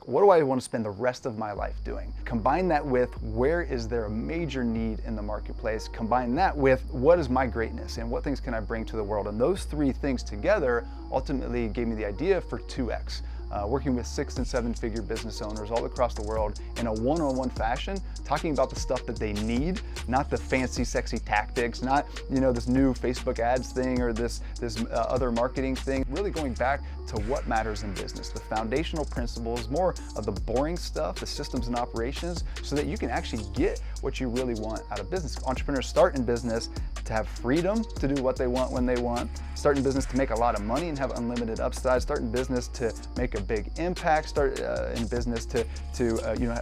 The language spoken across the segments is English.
What do I want to spend the rest of my life doing? Combine that with where is there a major need in the marketplace? Combine that with what is my greatness and what things can I bring to the world? And those three things together ultimately gave me the idea for 2X. Working with 6- and 7-figure business owners all across the world in a one-on-one fashion, talking about the stuff that they need, not the fancy, sexy tactics, not this new Facebook ads thing or this other marketing thing. Really going back to what matters in business, the foundational principles, more of the boring stuff, the systems and operations, so that you can actually get what you really want out of business. Entrepreneurs start in business to have freedom to do what they want when they want, start in business to make a lot of money and have unlimited upside, start in business to make a big impact, start in business to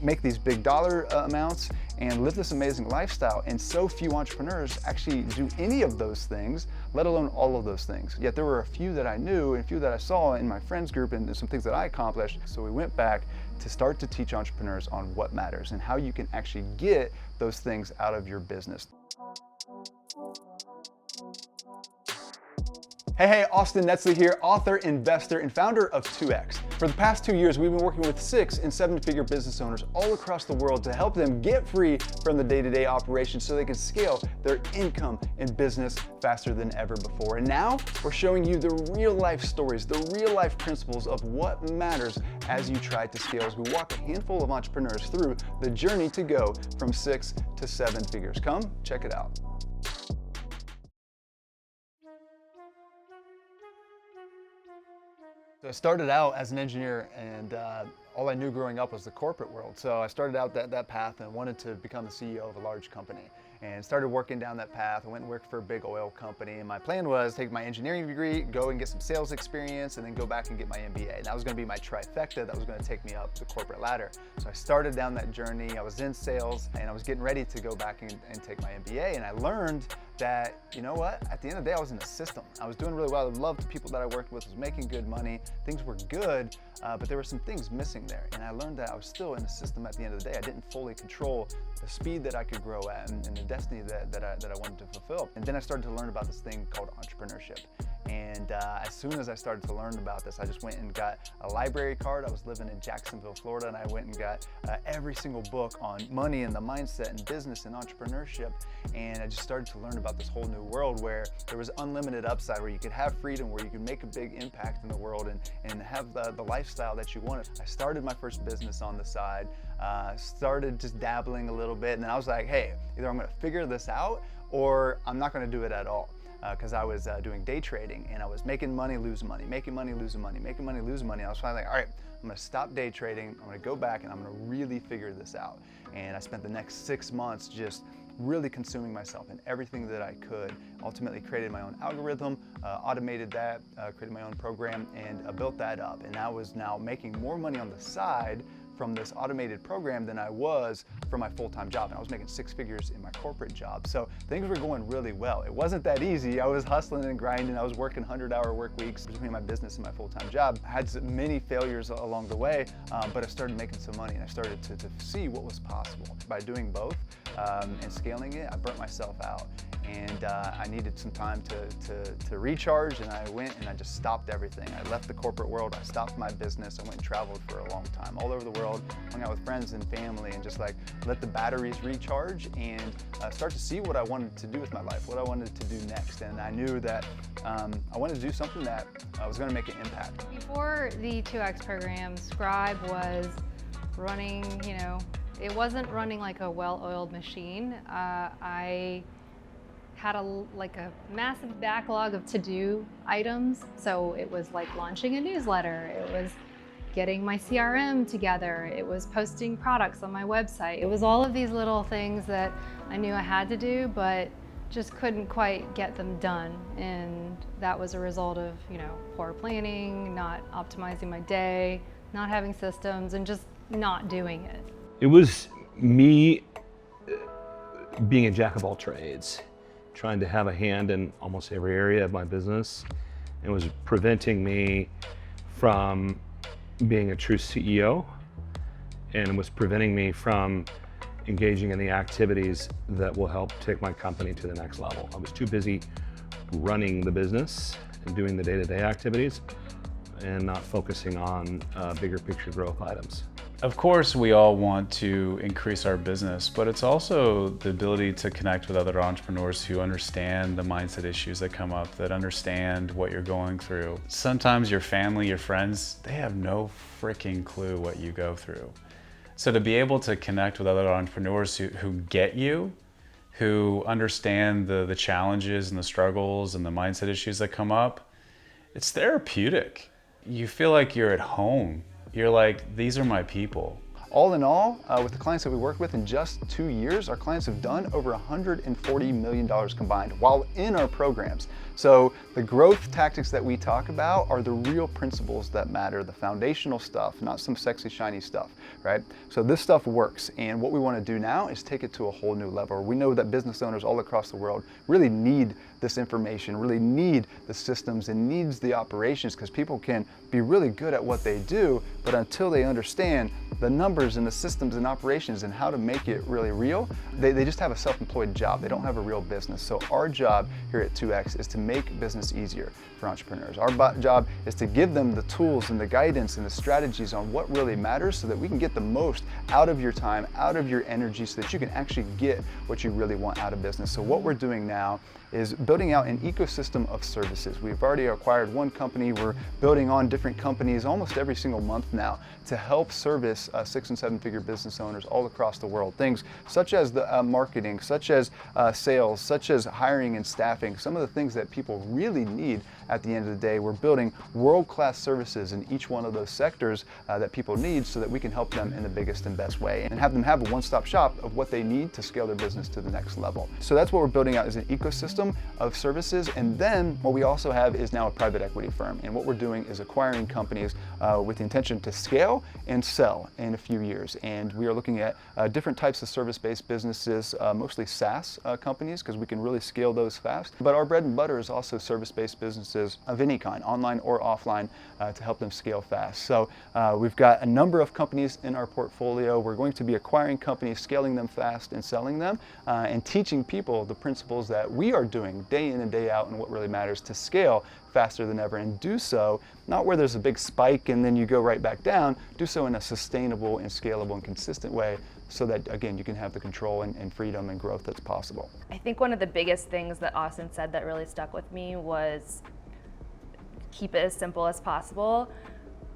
make these big dollar amounts and live this amazing lifestyle. And so few entrepreneurs actually do any of those things, let alone all of those things. Yet there were a few that I knew and a few that I saw in my friends group and some things that I accomplished. So we went back to start to teach entrepreneurs on what matters and how you can actually get those things out of your business. Hey, Austin Netzley here, author, investor, and founder of 2X. For the past 2 years, we've been working with 6- and 7-figure business owners all across the world to help them get free from the day-to-day operations so they can scale their income and business faster than ever before. And now we're showing you the real-life stories, the real-life principles of what matters as you try to scale, as we walk a handful of entrepreneurs through the journey to go from 6 to 7 figures. Come, check it out. So I started out as an engineer, and all I knew growing up was the corporate world. So I started out that path and wanted to become the CEO of a large company, and started working down that path. I went and worked for a big oil company, and my plan was take my engineering degree, go and get some sales experience, and then go back and get my MBA. And that was going to be my trifecta that was going to take me up the corporate ladder. So I started down that journey. I was in sales, and I was getting ready to go back and take my MBA, and I learned that, you know what, at the end of the day, I was in the system. I was doing really well. I loved the people that I worked with, was making good money. Things were good, but there were some things missing there. And I learned that I was still in the system at the end of the day. I didn't fully control the speed that I could grow at and the destiny that I wanted to fulfill. And then I started to learn about this thing called entrepreneurship. And as soon as I started to learn about this, I just went and got a library card. I was living in Jacksonville, Florida, and I went and got every single book on money and the mindset and business and entrepreneurship. And I just started to learn about this whole new world where there was unlimited upside, where you could have freedom, where you could make a big impact in the world and have the lifestyle that you wanted. I started my first business on the side, started just dabbling a little bit, and then I was like, hey, either I'm gonna figure this out or I'm not gonna do it at all. Because I was doing day trading and I was making money, losing money, making money, losing money, making money, losing money. I was finally like, all right, I'm gonna stop day trading. I'm gonna go back and I'm gonna really figure this out. And I spent the next 6 months just really consuming myself in everything that I could. Ultimately created my own algorithm, automated that, created my own program, and built that up. And I was now making more money on the side from this automated program than I was from my full-time job. And I was making 6 figures in my corporate job. So things were going really well. It wasn't that easy. I was hustling and grinding. I was working 100-hour work weeks between my business and my full-time job. I had many failures along the way, but I started making some money and I started to see what was possible. By doing both and scaling it, I burnt myself out. And I needed some time to recharge, and I went and I just stopped everything. I left the corporate world, I stopped my business, I went and traveled for a long time, all over the world, hung out with friends and family, and just like let the batteries recharge and start to see what I wanted to do with my life, what I wanted to do next. And I knew that I wanted to do something that was gonna make an impact. Before the 2X program, Scribe was running, it wasn't running like a well-oiled machine. I had a massive backlog of to-do items. So it was like launching a newsletter. It was getting my CRM together. It was posting products on my website. It was all of these little things that I knew I had to do, but just couldn't quite get them done. And that was a result of, poor planning, not optimizing my day, not having systems, and just not doing it. It was me being a jack of all trades, trying to have a hand in almost every area of my business, and was preventing me from being a true CEO, and was preventing me from engaging in the activities that will help take my company to the next level. I was too busy running the business and doing the day-to-day activities and not focusing on bigger picture growth items. Of course, we all want to increase our business, but it's also the ability to connect with other entrepreneurs who understand the mindset issues that come up, that understand what you're going through. Sometimes your family, your friends, they have no freaking clue what you go through. So to be able to connect with other entrepreneurs who get you, who understand the challenges and the struggles and the mindset issues that come up, it's therapeutic. You feel like you're at home. You're like, these are my people. All in all, with the clients that we work with, in just 2 years, our clients have done over $140 million combined while in our programs. So the growth tactics that we talk about are the real principles that matter, the foundational stuff, not some sexy, shiny stuff, right? So this stuff works, and what we want to do now is take it to a whole new level. We know that business owners all across the world really need this information, really need the systems and needs the operations, because people can be really good at what they do, but until they understand the numbers and the systems and operations and how to make it really real, they just have a self-employed job. They don't have a real business. So our job here at 2X is to make business easier for entrepreneurs. Our job is to give them the tools and the guidance and the strategies on what really matters so that we can get the most out of your time, out of your energy, so that you can actually get what you really want out of business. So what we're doing now is building out an ecosystem of services. We've already acquired one company. We're building on different companies almost every single month now to help service 6- and 7-figure business owners all across the world. Things such as the marketing, such as sales, such as hiring and staffing, some of the things that people really need at the end of the day. We're building world-class services in each one of those sectors that people need so that we can help them in the biggest and best way and have them have a one-stop shop of what they need to scale their business to the next level. So that's what we're building out, is an ecosystem of services. And then what we also have is now a private equity firm. And what we're doing is acquiring companies with the intention to scale and sell in a few years. And we are looking at different types of service-based businesses, mostly SaaS companies, because we can really scale those fast. But our bread and butter is also service-based businesses of any kind, online or offline, to help them scale fast. So we've got a number of companies in our portfolio. We're going to be acquiring companies, scaling them fast and selling them, and teaching people the principles that we are doing day in and day out and what really matters to scale faster than ever, and do so not where there's a big spike and then you go right back down. Do so in a sustainable and scalable and consistent way so that, again, you can have the control and freedom and growth that's possible. I think one of the biggest things that Austin said that really stuck with me was keep it as simple as possible.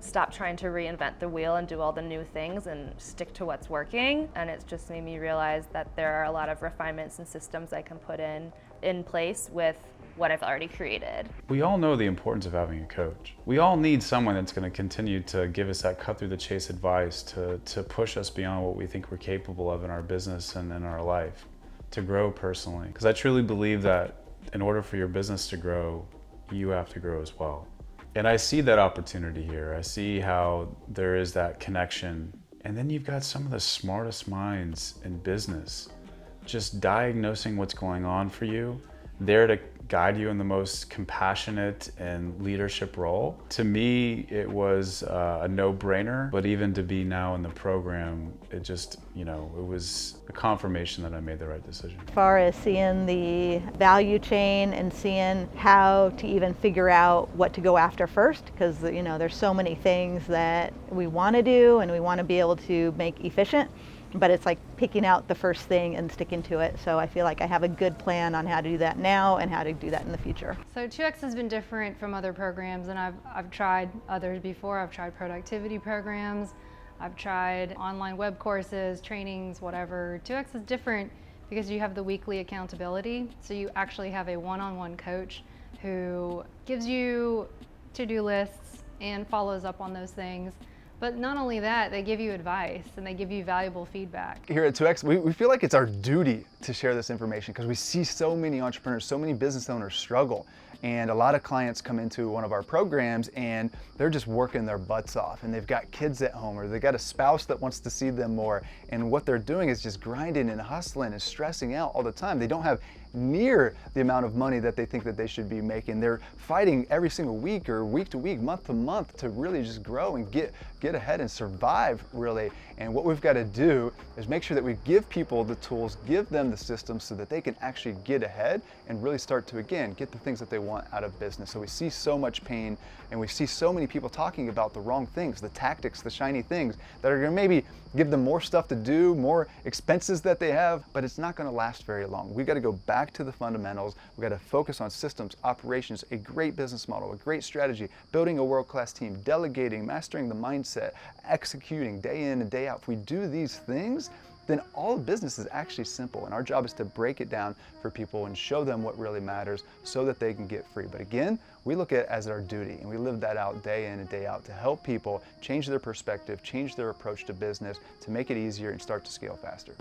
Stop trying to reinvent the wheel and do all the new things and stick to what's working. And it's just made me realize that there are a lot of refinements and systems I can put in place with what I've already created. We all know the importance of having a coach. We all need someone that's going to continue to give us that cut through the chase advice, to push us beyond what we think we're capable of in our business and in our life, to grow personally. Because I truly believe that in order for your business to grow, you have to grow as well. And I see that opportunity here. I see how there is that connection. And then you've got some of the smartest minds in business just diagnosing what's going on for you, there to guide you in the most compassionate and leadership role. To me, it was a no-brainer, but even to be now in the program, it just, it was a confirmation that I made the right decision. As far as seeing the value chain and seeing how to even figure out what to go after first, because there's so many things that we want to do and we want to be able to make efficient. But it's like picking out the first thing and sticking to it. So I feel like I have a good plan on how to do that now and how to do that in the future. So 2X has been different from other programs, and I've tried others before. I've tried productivity programs, I've tried online web courses, trainings, whatever. 2X is different because you have the weekly accountability. So you actually have a one-on-one coach who gives you to-do lists and follows up on those things. But not only that, they give you advice and they give you valuable feedback. Here at 2X, we feel like it's our duty to share this information because we see so many entrepreneurs, so many business owners struggle. And a lot of clients come into one of our programs and they're just working their butts off, and they've got kids at home or they've got a spouse that wants to see them more. And what they're doing is just grinding and hustling and stressing out all the time. They don't have near the amount of money that they think that they should be making. They're fighting every single week or week to week, month to month to really just grow and get ahead and survive, really. And what we've got to do is make sure that we give people the tools, give them the systems so that they can actually get ahead and really start to, again, get the things that they want out of business. So we see so much pain and we see so many people talking about the wrong things, the tactics, the shiny things that are going to maybe give them more stuff to do, more expenses that they have, but it's not going to last very long. We've got to go back to the fundamentals. We've got to focus on systems, operations, a great business model, a great strategy, building a world-class team, delegating, mastering the mindset, executing day in and day out. If we do these things, then all of business is actually simple, and our job is to break it down for people and show them what really matters so that they can get free. But again, we look at it as our duty, and we live that out day in and day out to help people change their perspective, change their approach to business, to make it easier and start to scale faster.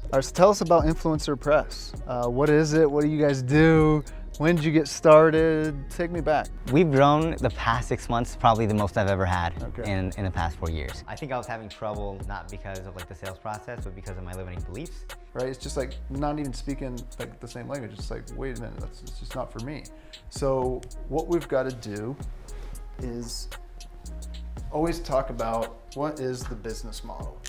All right, so tell us about Influencer Press. What is it? What do you guys do? When did you get started? Take me back. We've grown the past 6 months, probably the most I've ever had Okay. in the past 4 years. I think I was having trouble not because of like the sales process, but because of my limiting beliefs. Right? It's just like not even speaking like the same language. It's like, wait a minute, it's just not for me. So what we've got to do is always talk about what is the business model.